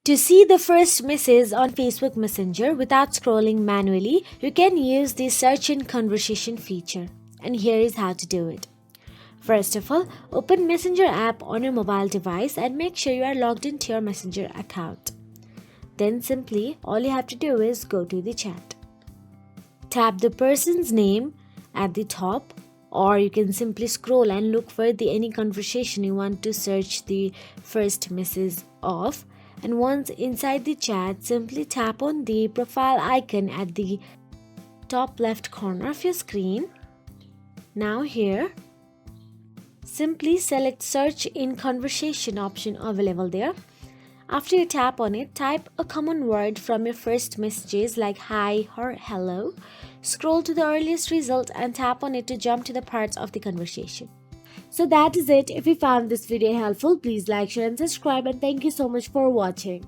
To see the first message on Facebook Messenger without scrolling manually, you can use the search and conversation feature. And here is how to do it. First of all, open Messenger app on your mobile device and make sure you are logged into your Messenger account. Then simply all you have to do is go to the chat. Tap the person's name at the top, or you can simply scroll and look for any conversation you want to search the first message of. And once inside the chat, simply tap on the profile icon at the top left corner of your screen. Now here, simply select search in conversation option available there. After you tap on it, type a common word from your first messages like hi or hello. Scroll to the earliest result and tap on it to jump to the parts of the conversation. So that is it. If you found this video helpful, please like, share and subscribe, and thank you so much for watching.